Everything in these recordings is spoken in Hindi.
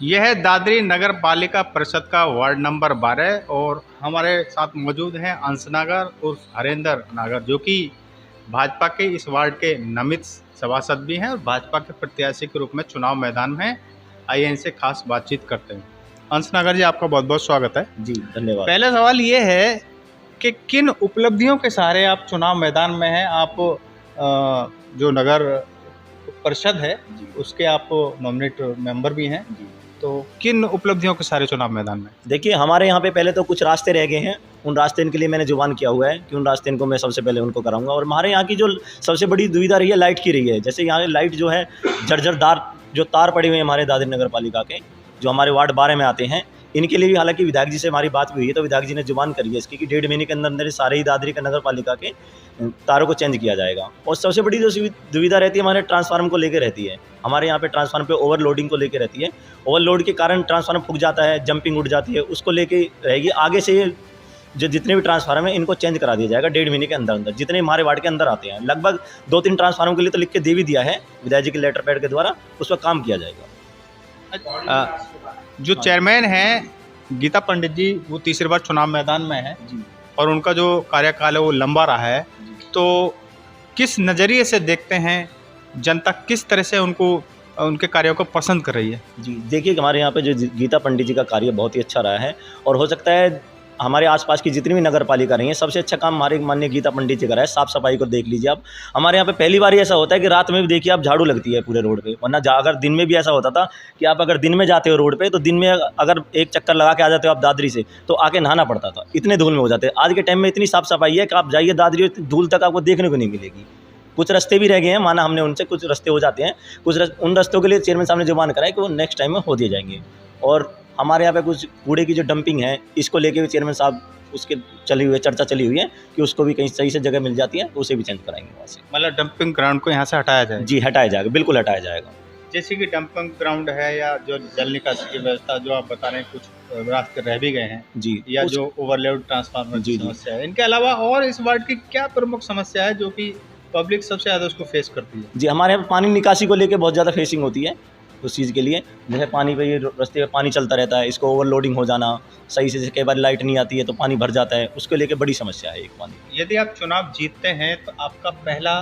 यह है दादरी नगर पालिका परिषद का वार्ड नंबर 12 और हमारे साथ मौजूद हैं अंश नागर और हरेंद्र नागर, जो कि भाजपा के इस वार्ड के नामित सभासद भी हैं और भाजपा के प्रत्याशी के रूप में चुनाव मैदान में। आइए इनसे खास बातचीत करते हैं। अंश नागर जी, आपका बहुत बहुत स्वागत है। जी धन्यवाद। पहला सवाल ये है कि किन उपलब्धियों के सहारे आप चुनाव मैदान में हैं? आप जो नगर परिषद है उसके आप नॉमिनेट मेंबर भी हैं, तो किन उपलब्धियों के सारे चुनाव मैदान में? देखिए, हमारे यहाँ पे पहले तो कुछ रास्ते रह गए हैं, उन रास्ते इनके लिए मैंने जुबान किया हुआ है कि उन रास्ते इनको मैं सबसे पहले उनको कराऊंगा। और हमारे यहाँ की जो सबसे बड़ी दुविधा रही है लाइट की रही है। जैसे यहाँ लाइट जो है जर्जरदार जो तार पड़े हुए हैं हमारे दादरी नगर पालिका के, जो हमारे वार्ड 12 में आते हैं, इनके लिए भी हालांकि विधायक जी से हमारी बात हुई है, तो विधायक जी ने जुबान करी है इसकी कि 1.5 महीने के अंदर अंदर सारे ही दादरी का नगर पालिका के तारों को चेंज किया जाएगा। और सबसे बड़ी जो दुविधा रहती है हमारे ट्रांसफार्मर को लेकर रहती है। हमारे यहाँ पे ट्रांसफार्मर पे ओवरलोडिंग को लेकर रहती है। ओवरलोड के कारण ट्रांसफार्मर फूक जाता है, जंपिंग उड़ जाती है, उसको लेके रहेगी। आगे से जो जितने भी ट्रांसफार्मर हैं इनको चेंज करा दिया जाएगा 1.5 महीने के अंदर अंदर, जितने हमारे वार्ड के अंदर आते हैं। लगभग 2-3 ट्रांसफार्मर के लिए तो लिख के दे भी दिया है विधायक जी के लेटर पैड के द्वारा, उस पर काम किया जाएगा। जो चेयरमैन हैं गीता पंडित जी, वो तीसरी बार चुनाव मैदान में है और उनका जो कार्यकाल है वो लंबा रहा है, तो किस नज़रिए से देखते हैं, जनता किस तरह से उनके कार्यों को पसंद कर रही है? जी देखिए, हमारे यहाँ पे जो गीता पंडित जी का कार्य बहुत ही अच्छा रहा है और हो सकता है हमारे आसपास की जितनी भी नगर पालिका रही है सबसे अच्छा काम हमारे माननीय गीता पंडित जी का रहा है। साफ़ सफाई को देख लीजिए आप, हमारे यहाँ पे पहली बार ही ऐसा होता है कि रात में भी देखिए आप झाड़ू लगती है पूरे रोड पे, वरना अगर दिन में भी ऐसा होता था कि आप अगर दिन में जाते हो रोड पे तो दिन में अगर एक चक्कर लगा के आ जाते हो आप दादरी से तो आके नहाना पड़ता था, इतने धूल में हो जाते। आज के टाइम में इतनी साफ़ सफाई है कि आप जाइए दादरी धूल तक आपको देखने को नहीं मिलेगी। कुछ रास्ते भी रह गए हैं, माना हमने उनसे, कुछ रास्ते हो जाते हैं, उन रास्तों के लिए चेयरमैन साहब ने जुबान कराया कि वो नेक्स्ट टाइम में हो दिए जाएंगे। और हमारे यहाँ पे कुछ कूड़े की जो डंपिंग है इसको लेके भी चेयरमैन साहब उसके चर्चा चली हुई है कि उसको भी कहीं सही से जगह मिल जाती है तो उसे भी चेंज कराएंगे वहाँ से। मतलब डंपिंग ग्राउंड को यहाँ से हटाया जाएगा? जी हटाया जाएगा, बिल्कुल हटाया जाएगा। जैसे कि डंपिंग ग्राउंड है या जो जल निकासी की व्यवस्था जो आप बता रहे हैं, कुछ रास्ते रह भी गए हैं जी, या जो ओवरलोड ट्रांसफार्मर की समस्या है, इनके अलावा और इस वार्ड की क्या प्रमुख समस्या है जो कि पब्लिक सबसे ज़्यादा उसको फेस करती है? जी, हमारे यहाँ पानी निकासी को लेकर बहुत ज़्यादा फेसिंग होती है उस चीज़ के लिए। जैसे पानी पे ये रास्ते पे पानी चलता रहता है, इसको ओवरलोडिंग हो जाना, सही से कई बार लाइट नहीं आती है तो पानी भर जाता है, उसको लेके बड़ी समस्या है एक पानी। यदि आप चुनाव जीतते हैं तो आपका पहला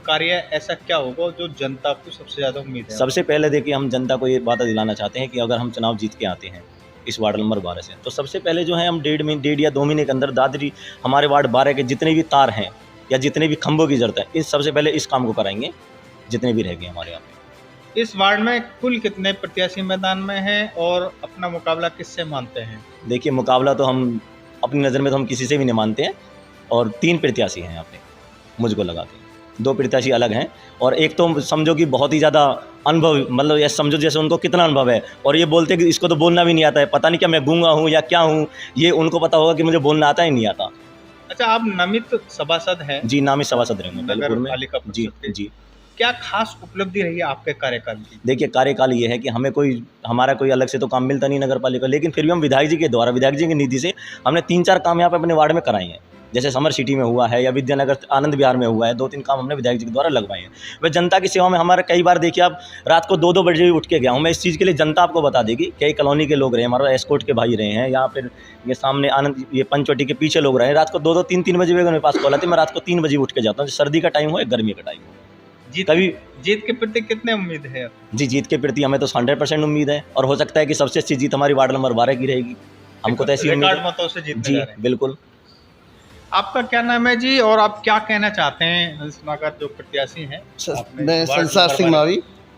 कार्य ऐसा क्या होगा जो जनता को सबसे ज़्यादा उम्मीद है? सबसे पहले देखिए, हम जनता को ये बात दिलाना चाहते हैं कि अगर हम चुनाव जीत के आते हैं इस वार्ड नंबर 12 से, तो सबसे पहले जो है हम 1.5 या 2 महीने के अंदर दादरी हमारे वार्ड 12 के जितने भी तार हैं या जितने भी खंभों की जरूरत है, इस सबसे पहले इस काम को कराएंगे जितने भी रह गए हमारे यहाँ पे। इस वार्ड में कुल कितने प्रत्याशी मैदान में हैं और अपना मुकाबला किससे मानते हैं? देखिए, मुकाबला तो हम अपनी नज़र में तो हम किसी से भी नहीं मानते हैं और 3 प्रत्याशी हैं यहाँ पे मुझको लगा के। 2 प्रत्याशी अलग हैं और एक तो समझो कि बहुत ही ज़्यादा अनुभव, मतलब ये समझो जैसे उनको कितना अनुभव है और ये बोलते हैं कि इसको तो बोलना भी नहीं आता है, पता नहीं क्या मैं गूंगा हूँ या क्या हूँ, ये उनको पता होगा कि मुझे बोलना आता ही नहीं आता। अच्छा, आप नामित सभासद हैं? जी, नामित सभासद रहेंगे नगर पालिका परिषद के। जी। क्या खास उपलब्धि रही है आपके कार्यकाल की? देखिए, कार्यकाल ये है कि हमारा कोई अलग से तो काम मिलता नहीं नगर पालिका, लेकिन फिर भी हम विधायक जी के द्वारा, विधायक जी की निधि से हमने 3-4 काम यहाँ पे अपने वार्ड में कराए हैं। जैसे समर सिटी में हुआ है या विद्यानगर आनंद विहार में हुआ है, 2-3 काम हमने विधायक जी के द्वारा लगवाए हैं। वह जनता की सेवा में हमारा कई बार देखिए आप रात को 2-2 बजे भी उठ के गया हूँ मैं इस चीज़ के लिए। जनता आपको बता देगी, कई कॉलोनी के लोग रहे, हमारा एस्कॉर्ट के भाई रहे हैं, या फिर ये सामने आनंद ये पंचवटी के पीछे लोग रहे हैं। रात को 2-2, 3-3 बजे भी मेरे पास कॉल आती है, मैं रात को 3 बजे उठ के जाता हूँ, सर्दी का टाइम हो या गर्मी का टाइम हो। जीत के प्रति कितने उम्मीद है? जी, जीत के प्रति हमें तो 100% उम्मीद है और हो सकता है कि सबसे अच्छी जीत हमारी वार्ड नंबर 12 की रहेगी। हमको तो ऐसी उम्मीद है, मतों से जीतने जी जा रहे हैं। बिल्कुल। आपका क्या नाम है जी और आप क्या कहना चाहते हैं? अंश नागर जो प्रत्याशी हैं, मैं संसार सिंह मावी।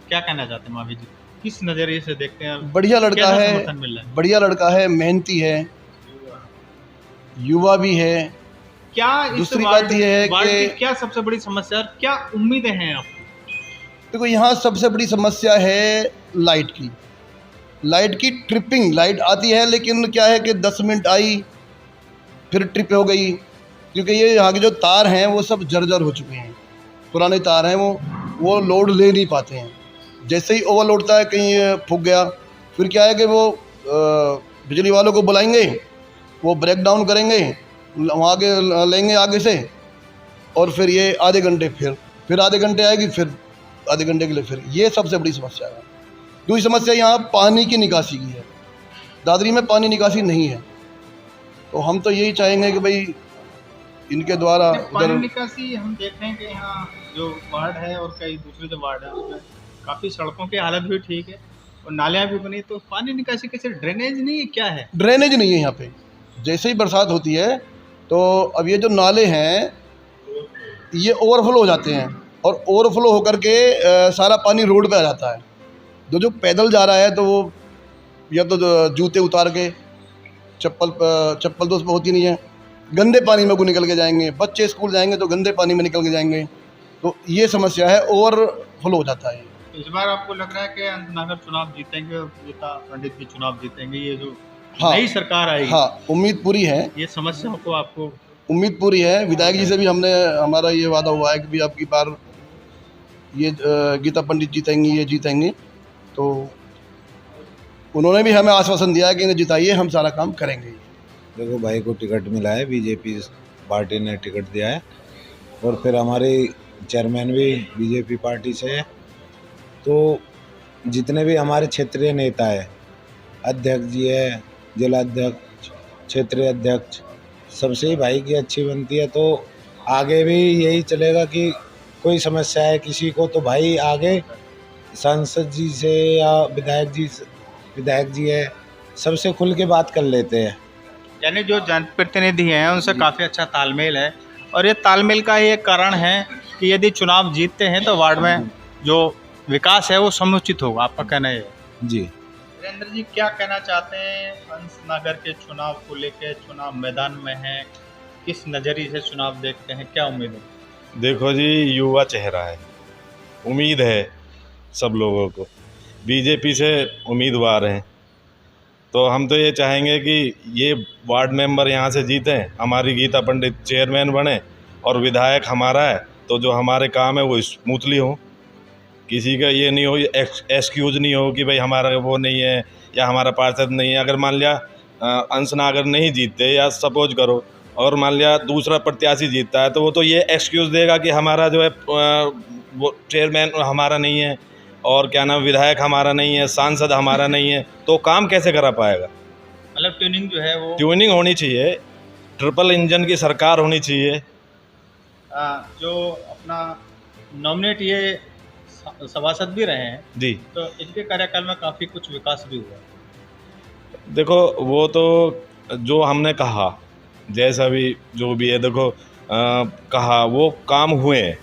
क्या कहना चाहते हैं मावी जी? किस नजरिए से देखते हैं? बढ़िया लड़का है, समर्थन मिल रहा है? बढ़िया लड़का है, मेहनती है, युवा भी है। क्या दूसरी बात यह है कि क्या सबसे बड़ी समस्या, क्या उम्मीदें हैं आपको? देखो, यहाँ सबसे बड़ी समस्या है लाइट की ट्रिपिंग। लाइट आती है लेकिन क्या है कि 10 मिनट आई फिर ट्रिप हो गई, क्योंकि ये यहाँ के जो तार हैं वो सब जर्जर हो चुके हैं, पुराने तार हैं, वो लोड ले नहीं पाते हैं। जैसे ही ओवरलोड होता है कहीं फूक गया, फिर क्या है कि वो बिजली वालों को बुलाएंगे, वो ब्रेक डाउन करेंगे, वहाँ के लेंगे आगे से, और फिर ये आधे घंटे फिर आधे घंटे आएगी, फिर आधे घंटे के लिए फिर, ये सबसे बड़ी समस्या है। दूसरी समस्या यहाँ पानी की निकासी की है। दादरी में पानी निकासी नहीं है, तो हम तो यही चाहेंगे कि भाई इनके द्वारा पानी उधर निकासी हम देख रहे हैं कि यहाँ जो वार्ड है और कई दूसरे जो वार्ड है उसमें काफ़ी सड़कों की हालत भी ठीक है और नालियाँ भी बनी, तो पानी निकासी कैसे, ड्रेनेज नहीं है, क्या है? ड्रेनेज नहीं है यहाँ पे। जैसे ही बरसात होती है तो अब ये जो नाले हैं ये ओवरफ्लो हो जाते हैं और ओवरफ्लो होकर के सारा पानी रोड पे आ जाता है। जो पैदल जा रहा है तो वो या तो जूते उतार के चप्पल तो उसमें होती नहीं है, गंदे पानी में को निकल के जाएंगे। बच्चे स्कूल जाएंगे तो गंदे पानी में निकल के जाएंगे, तो ये समस्या है, ओवरफ्लो हो जाता है। इस बार आपको लग रहा है कि अंतनागर चुनाव जीतेंगे और गीता पंडित भी चुनाव जीतेंगे? ये जो नई सरकार आएगी, हाँ, उम्मीद पूरी है। ये समस्याओं को आपको उम्मीद पूरी है। विधायक जी से भी हमारा ये वादा हुआ है कि भी अब की बार ये गीता पंडित जीतेंगी, ये जीतेंगे। तो उन्होंने भी हमें आश्वासन दिया है कि इन्हें जिताइए, हम सारा काम करेंगे। देखो भाई को टिकट मिला है, बीजेपी पार्टी ने टिकट दिया है और फिर हमारे चेयरमैन भी बीजेपी पार्टी से है। तो जितने भी हमारे क्षेत्रीय नेता है, अध्यक्ष जी है, जिला अध्यक्ष, क्षेत्रीय अध्यक्ष, सबसे ही भाई की अच्छी बनती है। तो आगे भी यही चलेगा कि कोई समस्या है किसी को तो भाई आगे सांसद जी से या विधायक जी है, सबसे खुल के बात कर लेते हैं। यानी जो जनप्रतिनिधि हैं उनसे काफ़ी अच्छा तालमेल है और ये तालमेल का ही एक कारण है कि यदि चुनाव जीतते हैं तो वार्ड में जो विकास है वो समुचित होगा। आपका कहना है? जी वीरेंद्र जी क्या कहना चाहते हैं अंसनगर के चुनाव को लेकर? चुनाव मैदान में है, किस नज़रिए से चुनाव देखते हैं, क्या उम्मीद है? देखो जी, युवा चेहरा है, उम्मीद है सब लोगों को, बीजेपी से उम्मीदवार हैं, तो हम तो ये चाहेंगे कि ये वार्ड मेंबर यहाँ से जीतें, हमारी गीता पंडित चेयरमैन बने और विधायक हमारा है, तो जो हमारे काम है वो स्मूथली हो, किसी का ये नहीं हो, एक्सक्यूज़ नहीं हो कि भाई हमारा वो नहीं है या हमारा पार्षद नहीं है। अगर मान लिया अंसनागर नहीं जीतते या सपोज करो और मान लिया दूसरा प्रत्याशी जीतता है, तो वो तो ये एक्सक्यूज़ देगा कि हमारा जो है वो चेयरमैन हमारा नहीं है और क्या नाम विधायक हमारा नहीं है, सांसद हमारा नहीं है, तो काम कैसे करा पाएगा? मतलब ट्यूनिंग जो है वो ट्यूनिंग होनी चाहिए, ट्रिपल इंजन की सरकार होनी चाहिए। जो अपना नॉमिनेट ये सभासद भी रहे हैं जी, तो इनके कार्यकाल में काफ़ी कुछ विकास भी हुआ। देखो वो तो जो हमने कहा, जैसा भी जो भी है, देखो कहा वो काम हुए हैं।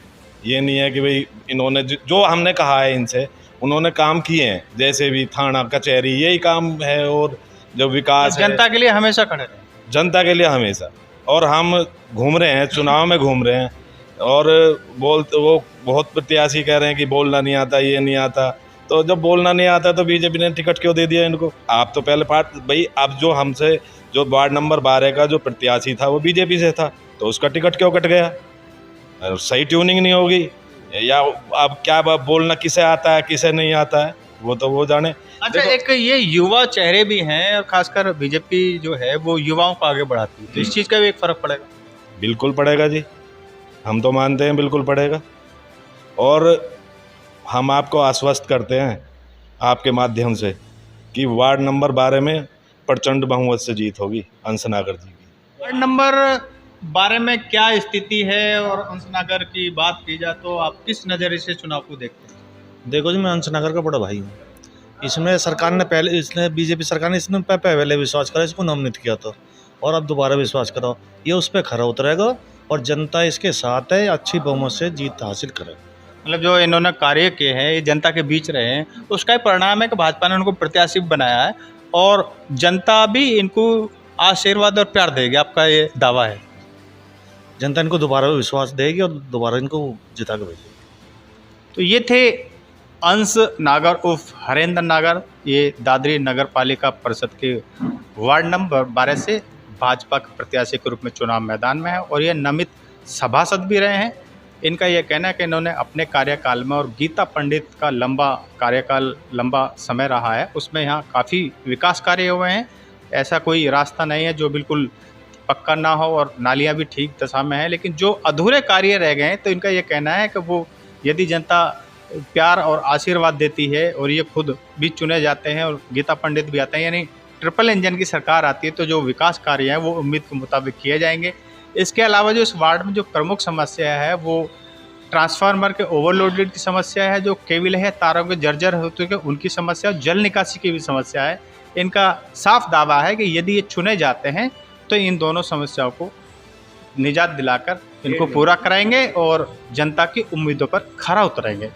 ये नहीं है कि भाई इन्होंने जो हमने कहा है इनसे, उन्होंने काम किए हैं, जैसे भी थाना कचहरी यही काम है। और जो विकास है, जनता के लिए हमेशा खड़े रहे, जनता के लिए हमेशा। और हम घूम रहे हैं, चुनाव में घूम रहे हैं और वो बहुत प्रत्याशी कह रहे हैं कि बोलना नहीं आता, ये नहीं आता। तो जब बोलना नहीं आता तो बीजेपी ने टिकट क्यों दे दिया इनको? आप तो पहले भाई, अब जो हमसे जो वार्ड नंबर 12 का जो प्रत्याशी था वो बीजेपी से था, तो उसका टिकट क्यों कट गया? सही ट्यूनिंग नहीं होगी या अब क्या बोलना किसे आता है किसे नहीं आता है, वो तो वो जाने। अच्छा, एक ये युवा चेहरे भी हैं और खासकर बीजेपी जो है वो युवाओं को आगे बढ़ाती है, तो इस चीज़ का भी एक फ़र्क पड़ेगा। बिल्कुल पड़ेगा जी, हम तो मानते हैं बिल्कुल पड़ेगा। और हम आपको आश्वस्त करते हैं आपके माध्यम से कि वार्ड नंबर 12 में प्रचंड बहुमत से जीत होगी अंसनागर जी की। वार्ड नंबर 12 में क्या स्थिति है और अंसनागर की बात की जाए तो आप किस नज़रिए से चुनाव को देखते हैं? देखो जी, मैं अंसनागर का बड़ा भाई हूँ। इसमें सरकार ने पहले, इसने बीजेपी सरकार ने इसमें पहले विश्वास करा, इसको नॉमिनेट किया था और अब दोबारा विश्वास करो, ये उस पर खरा उतरेगा और जनता इसके साथ है, अच्छी बहुमत से जीत हासिल करे। मतलब जो इन्होंने कार्य किए हैं, ये जनता के बीच रहे हैं, उसका ही परिणाम है कि भाजपा ने उनको प्रत्याशी बनाया है और जनता भी इनको आशीर्वाद और प्यार देगी। आपका ये दावा है? जनता इनको दोबारा विश्वास देगी और दोबारा इनको जिता के भेजेगी। तो ये थे अंश नागर उर्फ हरेंद्र नागर, ये दादरी नगर पालिका परिषद के वार्ड नंबर 12 से भाजपा के प्रत्याशी के रूप में चुनाव मैदान में है और ये नामित सभासद भी रहे हैं। इनका यह कहना है कि इन्होंने अपने कार्यकाल में, और गीता पंडित का लंबा कार्यकाल, लंबा समय रहा है, उसमें यहाँ काफ़ी विकास कार्य हुए हैं। ऐसा कोई रास्ता नहीं है जो बिल्कुल पक्का ना हो और नालियाँ भी ठीक दशा में हैं, लेकिन जो अधूरे कार्य रह गए हैं तो इनका ये कहना है कि वो यदि जनता प्यार और आशीर्वाद देती है और ये खुद भी चुने जाते हैं और गीता पंडित भी आते हैं। यानी ट्रिपल इंजन की सरकार आती है तो जो विकास कार्य हैं वो उम्मीद के मुताबिक किए जाएंगे। इसके अलावा जो इस वार्ड में जो प्रमुख समस्या है वो ट्रांसफार्मर के ओवरलोडेड की समस्या है, जो केबल है तारों के जर्जर हो चुके उनकी समस्या, जल निकासी की भी समस्या है। इनका साफ दावा है कि यदि ये चुने जाते हैं तो इन दोनों समस्याओं को निजात दिलाकर इनको पूरा कराएंगे और जनता की उम्मीदों पर खरा उतरेंगे।